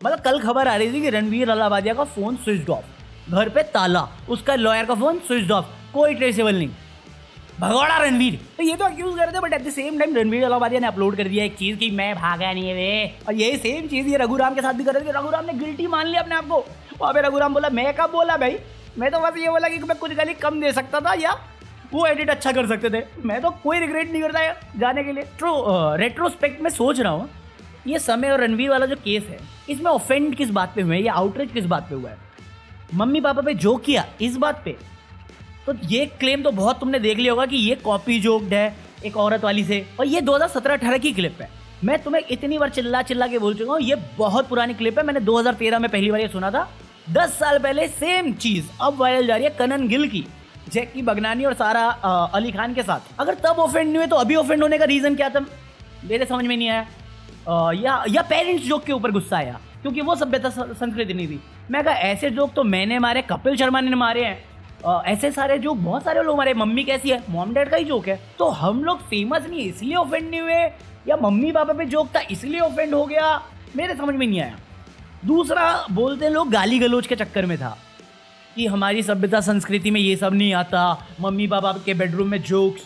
मतलब कल खबर आ रही थी कि रणवीर अलाहाबादिया का फोन स्विच ऑफ, घर पे ताला, उसका लॉयर का फोन स्विच ऑफ, कोई ट्रेसेबल नहीं। भगोड़ा रणवीर, तो ये तो अक्यूज कर रहे थे, but at the same time Ranveer Allahbadia ने अपलोड कर दिया एक चीज कि मैं भागा नहीं है वे। और यही सेम चीज ये रघुराम के साथ भी कर रहे थे। रघुराम ने गिल्टी मान लिया अपने आप को। वहां पे रघुराम बोला मैं कब बोला भाई, मैं तो बस ये बोला कि मैं कुछ गाली कम दे सकता था या वो एडिट अच्छा कर सकते थे, मैं तो कोई रिग्रेट नहीं करता यार जाने के लिए। ट्रू रेट्रोस्पेक्ट में सोच रहा हूँ ये समय और रणवीर वाला जो केस है इसमें ऑफेंड किस बात पे हुए हैं या आउटरीच किस बात पे हुआ है। मम्मी पापा पे जो किया इस बात पे, तो ये क्लेम तो बहुत तुमने देख लिया होगा कि ये कॉपी जोक्ड है एक औरत वाली से, और ये 2017-18 की क्लिप है। मैं तुम्हें इतनी बार चिल्ला चिल्ला के बोल चुका हूँ ये बहुत पुरानी क्लिप है, मैंने 2013 में पहली बार ये सुना था। 10 साल पहले सेम चीज अब वायरल जा रही है कनन गिल की, जैकी बगनानी और सारा अली खान के साथ। अगर तब ऑफेंड नहीं हुए तो अभी ऑफेंड होने का रीजन क्या था मेरे समझ में नहीं आया। या पेरेंट्स जोक के ऊपर गुस्सा आया क्योंकि वो सभ्यता संस्कृति नहीं थी। मैं कहा ऐसे जोक तो मैंने मारे, कपिल शर्मा ने मारे हैं, ऐसे सारे जोक बहुत सारे लोग मारे। मम्मी कैसी है, मॉम डैड का ही जोक है, तो हम लोग फेमस नहीं इसलिए ऑफेंड नहीं हुए या मम्मी पापा पे जोक था इसलिए ऑफेंड हो गया, मेरे समझ में नहीं आया। दूसरा बोलते हैं लोग गाली गलौज के चक्कर में था कि हमारी सभ्यता संस्कृति में ये सब नहीं आता, मम्मी पापा के बेडरूम में जोक्स,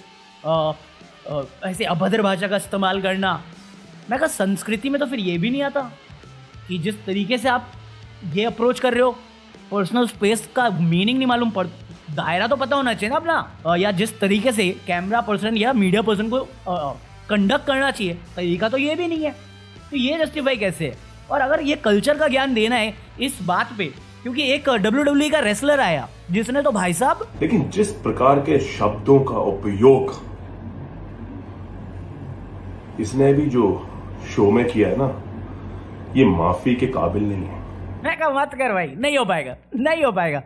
ऐसे अभद्र भाषा का इस्तेमाल करना। मैं कहा संस्कृति में तो फिर ये भी नहीं आता कि जिस तरीके से आप ये अप्रोच कर रहे हो, पर्सनल स्पेस का मीनिंग नहीं मालूम पड़, दायरा तो पता होना चाहिए ना अपना, या जिस तरीके से कैमरा पर्सन या मीडिया पर्सन को कंडक्ट करना चाहिए तरीका तो ये भी नहीं है, तो ये जस्टिफाई कैसे है। और अगर ये कल्चर का ज्ञान देना है इस बात पे, क्योंकि एक WWE का रेसलर आया जिसने तो भाई साहब, लेकिन जिस प्रकार के शब्दों का उपयोग इसने भी जो शो में किया है ना, ये माफी के काबिल नहीं है। मैं कहा मत कर भाई, नहीं हो पाएगा, नहीं हो पाएगा,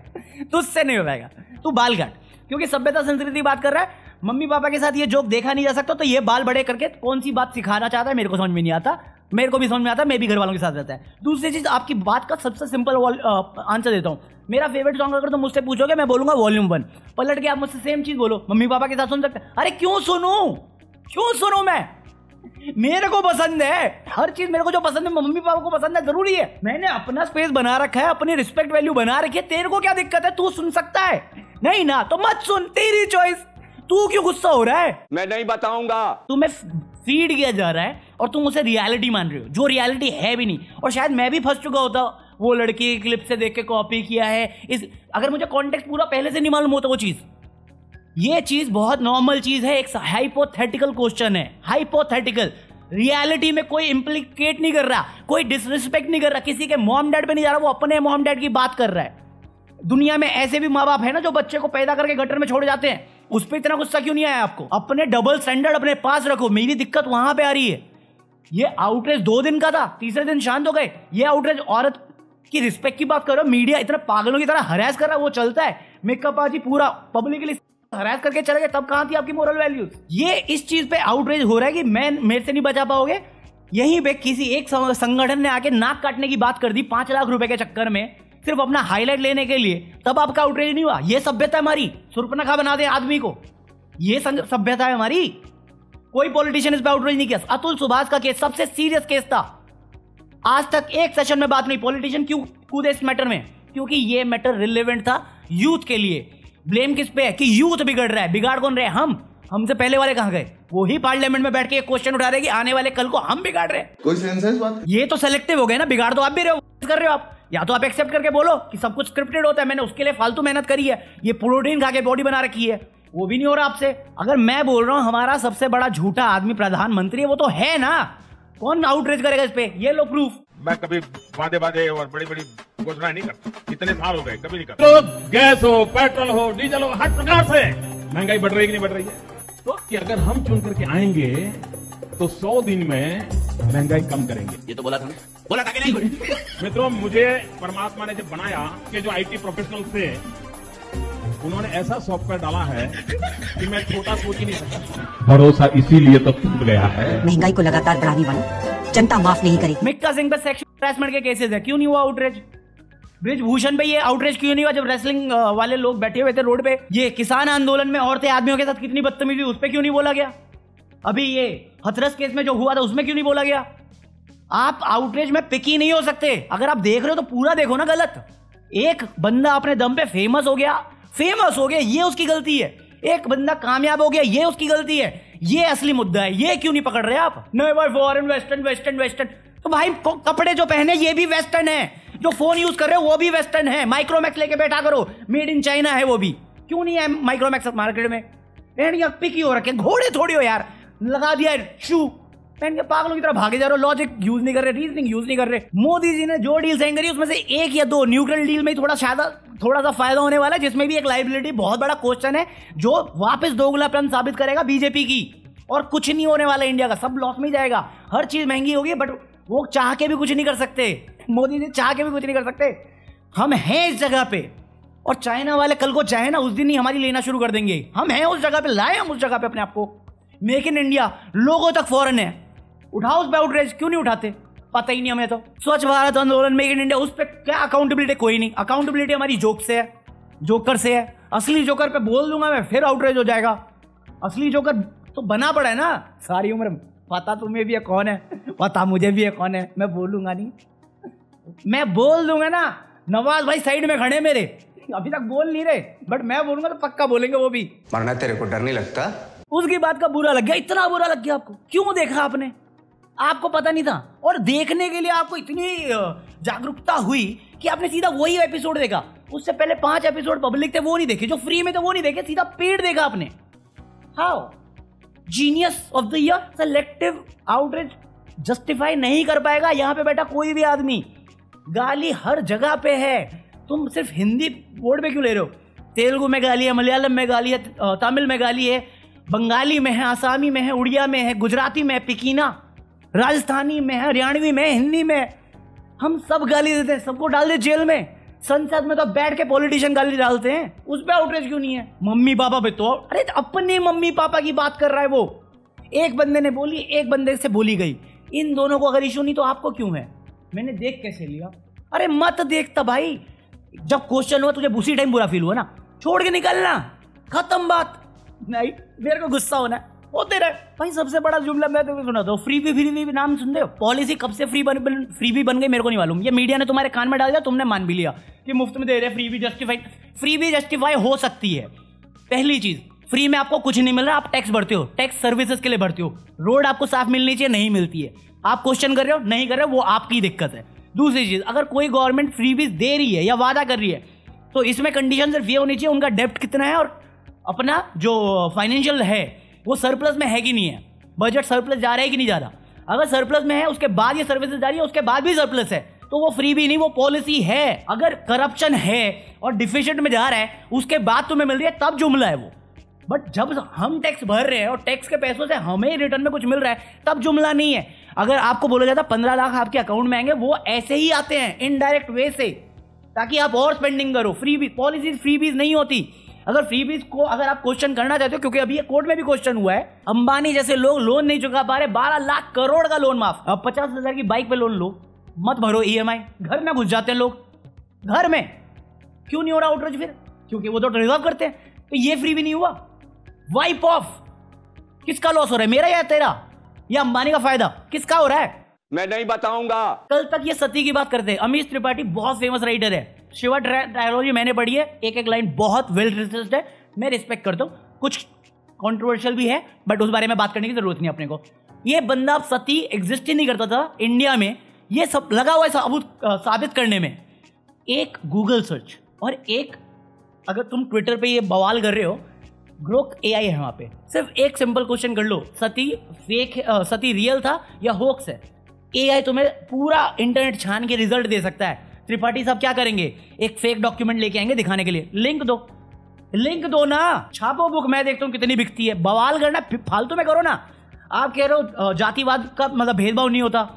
तुझसे नहीं हो पाएगा, तू बाल काट। क्योंकि सभ्यता संस्कृति की बात कर रहा है, मम्मी पापा के साथ ये जोक देखा नहीं जा सकता, तो ये बाल बड़े करके कौन सी बात सिखाना चाहता है मेरे को समझ में नहीं आता। मेरे को भी समझ में आता, मैं भी घर वालों के साथ रहता है। दूसरी चीज, आपकी बात का सबसे सिंपल आंसर देता हूँ। मेरा फेवरेट सॉन्ग अगर तुम मुझसे पूछोगे मैं बोलूंगा वॉल्यूम 1। पलट के आप मुझसे सेम चीज बोलो, मम्मी पापा के साथ सुन सकते हैं। अरे क्यों सुनूं मैं, मेरे को पसंद है हर चीज, मेरे को जो पसंद है मम्मी पापा को पसंद है, जरूरी है। मैंने अपना स्पेस बना रखा है, अपनी रिस्पेक्ट वैल्यू बना रखी है, तेरे को क्या दिक्कत है, तू सुन सकता है। नहीं ना तो मत सुन, तेरी चॉइस। तू क्यों गुस्सा हो रहा है, मैं नहीं बताऊंगा। तुम्हें फीड किया जा रहा है और तुम उसे रियलिटी मान रहे हो जो रियलिटी है भी नहीं। और शायद मैं भी फंस चुका होता, वो लड़की की क्लिप से देख के कॉपी किया है अगर मुझे कॉन्टेक्स्ट पूरा पहले से नहीं मालूम होता वो चीज। ये चीज बहुत नॉर्मल चीज है, एक हाइपोथेटिकल क्वेश्चन है, हाइपोथेटिकल। रियलिटी में कोई इंप्लीकेट नहीं कर रहा, कोई डिसरिस्पेक्ट नहीं कर रहा, किसी के मॉम डैड पे नहीं जा रहा, वो अपने मॉम डैड की बात कर रहा है। दुनिया में ऐसे भी माँ बाप है ना जो बच्चे को पैदा करके गटर में छोड़ जाते हैं, उस पर इतना गुस्सा क्यों नहीं आया आपको। अपने डबल स्टैंडर्ड अपने पास रखो, मेरी दिक्कत वहां पे आ रही है। ये आउटरीच 2 दिन का था, तीसरे दिन शांत हो गए। ये आउटरीच औरत की रिस्पेक्ट की बात करो, मीडिया इतना पागलों की तरह हरास कर रहा है, वो चलता है। मेकअप आजी पूरा पब्लिकली हरास करके चले गए, तब कहां थी आपकी मोरल वैल्यूज। ये इस चीज पे आउटरीच हो रहा है कि मेरे से नहीं बचा पाओगे। यहीं पे किसी एक संगठन ने आके नाक काटने की बात कर दी 5 लाख रुपए के चक्कर में, सिर्फ अपना हाईलाइट लेने के लिए, तब आपका आउटरीच नहीं हुआ। ये सभ्यता हमारी, सुर्पनखा बना दे आदमी को, ये सभ्यता है हमारी। कोई पॉलिटिशियन इस पे आउटरीच नहीं किया। अतुल सुभाष का केस सबसे सीरियस केस था, आज तक एक सेशन में बात नहीं। पॉलिटिशियन क्यों कूदे इस मैटर में, क्योंकि ये मैटर रिलेवेंट था यूथ के लिए। ब्लेम किस पे है कि यूथ बिगड़ रहा है, बिगाड़ कौन रहे हैं, हम। हमसे पहले वाले कहां गए, वो ही पार्लियामेंट में बैठ के एक क्वेश्चन उठा रहे कि आने वाले कल को हम बिगाड़ रहे हैं। कोई सेंस है इस बात? ये तो सेलेक्टिव हो गए ना, बिगाड़ तो आप भी रहे हो, कर रहे हो आप। या तो आप एक्सेप्ट करके बोलो कि सब कुछ स्क्रिप्टेड होता है, मैंने उसके लिए फालतू मेहनत करी है, ये प्रोटीन खा के बॉडी बना रखी है, वो भी नहीं हो रहा आपसे। अगर मैं बोल रहा हूं हमारा सबसे बड़ा झूठा आदमी प्रधानमंत्री है, वो तो है ना, कौन आउटरीच करेगा इस पे, ये लो प्रूफ। मैं कभी वादे और बड़ी बड़ी घोषणा नहीं करता, इतने साल हो गए कभी नहीं करता। तो गैस हो, पेट्रोल हो, डीजल हो, हर प्रकार से महंगाई बढ़ रही है कि नहीं बढ़ रही है। तो कि अगर हम चुन करके आएंगे तो 100 दिन में महंगाई कम करेंगे। ये तो बोला था कि नहीं। मित्रों, मुझे परमात्मा ने जब बनाया कि जो IT प्रोफेशनल थे उन्होंने ऐसा सॉफ्टवेयर डाला है कि मैं छोटा सोच ही नहीं सकता। भरोसा इसीलिए तो टूट गया है। महंगाई को लगातार बढ़ाने वाली जनता माफ नहीं करेगी। मिक्का सिंह पे सेक्सुअल हैरेसमेंट के केसेस है, क्यों नहीं हुआ आउटरीच। ब्रिजभूषण पे ये आउटरीच क्यों नहीं हुआ, जब रेसलिंग वाले लोग बैठे हुए थे रोड पे। ये किसान आंदोलन में औरतें आदमियों के साथ कितनी बदतमीजी, उस पर क्यों नहीं बोला गया। अभी ये हथरस केस में जो हुआ था उसमें क्यों नहीं बोला गया। आप आउटरेज में पिकी नहीं हो सकते। अगर आप देख रहे हो तो पूरा देखो ना। गलत एक बंदा अपने दम पे फेमस हो गया, ये उसकी गलती है। एक बंदा कामयाब हो गया, ये उसकी गलती है। ये असली मुद्दा है, ये क्यों नहीं पकड़ रहे आप? नहीं भाई फॉरेन वेस्टर्न। तो भाई कपड़े जो पहने ये भी वेस्टर्न है, जो फोन यूज कर रहे हो वो भी वेस्टर्न है। माइक्रोमैक्स लेके बैठा करो, मेड इन चाइना है वो भी। क्यों नहीं है माइक्रोमैक्स मार्केट में? पिकी हो रखे, घोड़े थोड़ी हो यार। लगा दिया शू पहन के पागलों की तरह भागे जा रहे हो। लॉजिक यूज नहीं कर रहे, रीजनिंग यूज नहीं कर रहे। मोदी जी ने जो डील साइन करी उसमें से एक या दो न्यूट्रल डील में थोड़ा सा फायदा होने वाला है, जिसमें भी एक लाइबिलिटी बहुत बड़ा क्वेश्चन है जो वापस दोगलापन साबित करेगा बीजेपी की। और कुछ नहीं होने वाला इंडिया का, सब लॉस में जाएगा। हर चीज महंगी होगी, बट वो चाह के भी कुछ नहीं कर सकते। मोदी जी चाह के भी कुछ नहीं कर सकते। हम हैं इस जगह पे, और चाइना वाले कल को चाहे ना उस दिन ही हमारी लेना शुरू कर देंगे। हम हैं उस जगह पे, लाए हम उस जगह पे अपने आप को। मेक इन इंडिया लोगों तक फॉरेन है, उठाओ उस पे आउटरीच, क्यों नहीं उठाते? पता ही नहीं हमें तो। स्वच्छ भारत आंदोलन, मेक इन इंडिया, उस पर क्या अकाउंटेबिलिटी? कोई नहीं। अकाउंटेबिलिटी हमारी जोक से है, जोकर से है। असली जोकर पे बोल दूंगा मैं, फिर आउटरीच हो जाएगा। असली जोकर तो बना पड़ा है ना सारी उम्र। पता तुम्हें भी है कौन है, पता मुझे भी है कौन है। मैं बोलूंगा नहीं, मैं बोल दूंगा ना। नवाज भाई साइड में खड़े मेरे, अभी तक बोल नहीं रहे, बट मैं बोलूंगा तो पक्का बोलेंगे वो भी। मरना तेरे को डर नहीं लगता? उसकी बात का बुरा लग गया, इतना बुरा लग गया आपको। क्यों देखा आपने? आपको पता नहीं था, और देखने के लिए आपको इतनी जागरूकता हुई कि आपने सीधा वही एपिसोड देखा। उससे पहले 5 एपिसोड पब्लिक थे, वो नहीं देखे। जो फ्री में थे वो नहीं देखे, सीधा पेड देखा आपने। How genius of the year. Selective outreach justify नहीं कर पाएगा यहाँ पे बैठा कोई भी आदमी। गाली हर जगह पे है। तुम सिर्फ हिंदी बोर्ड पे क्यों ले रहे हो? तेलुगु में गाली है, मलयालम में गाली है, तमिल में गाली है, बंगाली में है, आसामी में है, उड़िया में है, गुजराती में है, पिकीना, राजस्थानी में है, हरियाणवी में, हिंदी में। हम सब गाली देते हैं, सबको डाल दे जेल में। संसद में तो बैठ के पॉलिटिशियन गाली डालते हैं, उस पर आउटरीच क्यों नहीं है? मम्मी पापा पे तो, अरे अपने मम्मी पापा की बात कर रहा है वो। एक बंदे ने बोली, एक बंदे से बोली गई। इन दोनों को अगर इशू नहीं तो आपको क्यों है? मैंने देख कैसे लिया? अरे मत देखता भाई। जब क्वेश्चन हुआ तुझे उसी टाइम बुरा फील हुआ ना, छोड़ के निकलना, खत्म बात। नहीं मेरे को गुस्सा होना है, होते रहे भाई। सबसे बड़ा जुमला मैं तो सुना था, फ्री भी नाम सुनते हो? पॉलिसी कब से फ्री भी बन गई मेरे को नहीं मालूम। ये मीडिया ने तुम्हारे कान में डाल दिया, तुमने मान भी लिया कि मुफ्त में दे रहे। फ्री भी जस्टिफाई हो सकती है। पहली चीज, फ्री में आपको कुछ नहीं मिल रहा, आप टैक्स भरते हो, टैक्स सर्विसेज के लिए भरते हो। रोड आपको साफ मिलनी चाहिए, नहीं मिलती है। आप क्वेश्चन कर रहे हो, नहीं कर रहे हो, वो आपकी दिक्कत है। दूसरी चीज, अगर कोई गवर्नमेंट फ्रीबीज दे रही है या वादा कर रही है तो इसमें कंडीशन सिर्फ ये होनी चाहिए उनका डेप्ट कितना है और अपना जो फाइनेंशियल है वो सरप्लस में है कि नहीं है। बजट सरप्लस जा रहा है कि नहीं जा रहा। अगर सरप्लस में है उसके बाद ये सर्विसेज जा रही है, उसके बाद भी सरप्लस है, तो वो फ्री भी नहीं, वो पॉलिसी है। अगर करप्शन है और डिफिशिट में जा रहा है उसके बाद तुम्हें मिल रही है, तब जुमला है वो। बट जब हम टैक्स भर रहे हैं और टैक्स के पैसों से हमें रिटर्न में कुछ मिल रहा है, तब जुमला नहीं है। अगर आपको बोला जाता 15 लाख आपके अकाउंट में आएंगे, वो ऐसे ही आते हैं इनडायरेक्ट वे से, ताकि आप और स्पेंडिंग करो। फ्री पॉलिसीज फ्रीबीज नहीं होती। अगर फ्रीबीज को अगर आप क्वेश्चन करना चाहते हो, क्योंकि अभी ये कोर्ट में भी क्वेश्चन हुआ है, अंबानी जैसे लोग लोन नहीं चुका पा रहे, 12 लाख करोड़ का लोन माफ। अब 50,000 की बाइक पे लोन लो, मत भरो EMI, घर में घुस जाते हैं लोग। घर में क्यों नहीं हो रहा आउटरीच? फिर क्योंकि वो तो रिजर्व करते हैं। तो ये फ्री भी नहीं हुआ। वाइप ऑफ, किसका लॉस हो रहा है, मेरा या तेरा, या अंबानी का फायदा? किसका हो रहा है? मैं नहीं बताऊंगा। कल तक ये सती की बात करते हैं। अमीश त्रिपाठी बहुत फेमस राइटर है, शिवा ट्रायलॉजी मैंने पढ़ी है, एक एक लाइन बहुत वेल रिसर्च्ड है, मैं रिस्पेक्ट करता हूं। कुछ कंट्रोवर्शियल भी है, बट उस बारे में बात करने की जरूरत नहीं अपने को। ये बंदा सती एग्जिस्ट ही नहीं करता था इंडिया में, ये सब लगा हुआ है साबित करने में। एक गूगल सर्च और एक, अगर तुम ट्विटर पे ये बवाल कर रहे हो, ग्रोक AI है वहां पे, सिर्फ एक सिंपल क्वेश्चन कर लो, सती फेक, सती रियल था या होक्स है? AI तुम्हें पूरा इंटरनेट छान के रिजल्ट दे सकता है। त्रिपाठी साहब क्या करेंगे, एक फेक डॉक्यूमेंट लेके आएंगे दिखाने के लिए, लिंक दो ना, छापो बुक, मैं देखता हूँ कितनी बिकती है। बवाल करना फालतू में करो ना। आप कह रहे हो जातिवाद का मतलब भेदभाव नहीं होता,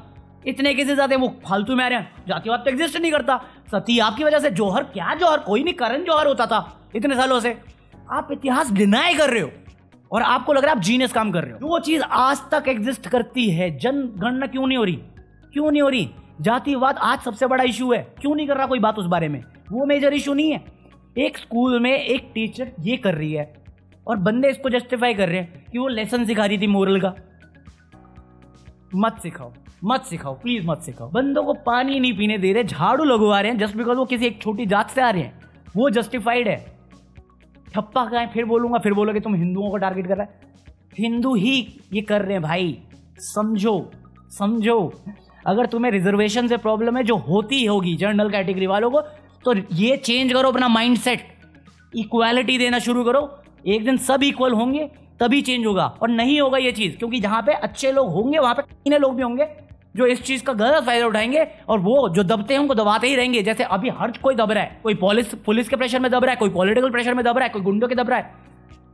इतने केसेस आते हैं वो फालतू में आ रहे हैं। जातिवाद तो एग्जिस्ट नहीं करता। सती आपकी वजह से, जौहर क्या जौहर, कोई नहीं, करण जौहर होता था इतने सालों से। आप इतिहास डिनाई कर रहे हो और आपको लग रहा है आप जीनियस काम कर रहे हो। जो चीज आज तक एग्जिस्ट करती है, जनगणना क्यों नहीं हो रही? जातिवाद आज सबसे बड़ा इशू है, क्यों नहीं कर रहा कोई बात उस बारे में? वो मेजर इशू नहीं है। एक स्कूल में एक टीचर ये कर रही है और बंदे इसको जस्टिफाई कर रहे हैं कि वो लेसन सिखा रही थी मोरल का। मत सिखाओ, मत सिखाओ, प्लीज मत सिखाओ। बंदों को पानी नहीं पीने दे रहे, झाड़ू लगवा रहे हैं जस्ट बिकॉज वो किसी एक छोटी जात से आ रहे हैं, वो जस्टिफाइड है। ठप्पा कहाँ है, फिर बोलूंगा, फिर बोलोगे तुम हिंदुओं को टारगेट कर रहा है। हिंदू ही ये कर रहे हैं भाई, समझो समझो। अगर तुम्हें रिजर्वेशन से प्रॉब्लम है, जो होती होगी जनरल कैटेगरी वालों को, तो ये चेंज करो अपना माइंडसेट, इक्वालिटी देना शुरू करो। एक दिन सब इक्वल होंगे तभी चेंज होगा, और नहीं होगा ये चीज, क्योंकि जहां पे अच्छे लोग होंगे वहां पे इन्हें लोग भी होंगे जो इस चीज का गलत फायदा उठाएंगे, और वो जो दबते हैं उनको दबाते ही रहेंगे। जैसे अभी हर कोई दब रहा है, कोई पुलिस के प्रेशर में दब रहा है, कोई पॉलिटिकल प्रेशर में दब रहा है, कोई गुंडों के दब रहा है।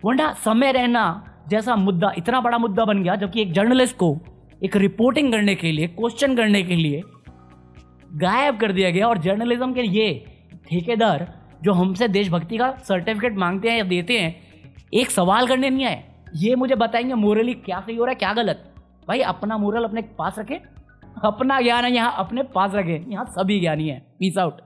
वरना समय रहना जैसा मुद्दा इतना बड़ा मुद्दा बन गया, जबकि एक जर्नलिस्ट को एक रिपोर्टिंग करने के लिए, क्वेश्चन करने के लिए गायब कर दिया गया। और जर्नलिज्म के ये ठेकेदार जो हमसे देशभक्ति का सर्टिफिकेट मांगते हैं या देते हैं, एक सवाल करने नहीं आए, ये मुझे बताएंगे मोरली क्या सही हो रहा है क्या गलत। भाई अपना मोरल अपने पास रखे, अपना ज्ञान है यहाँ अपने पास रखे, यहाँ सभी ज्ञानी है। Peace out.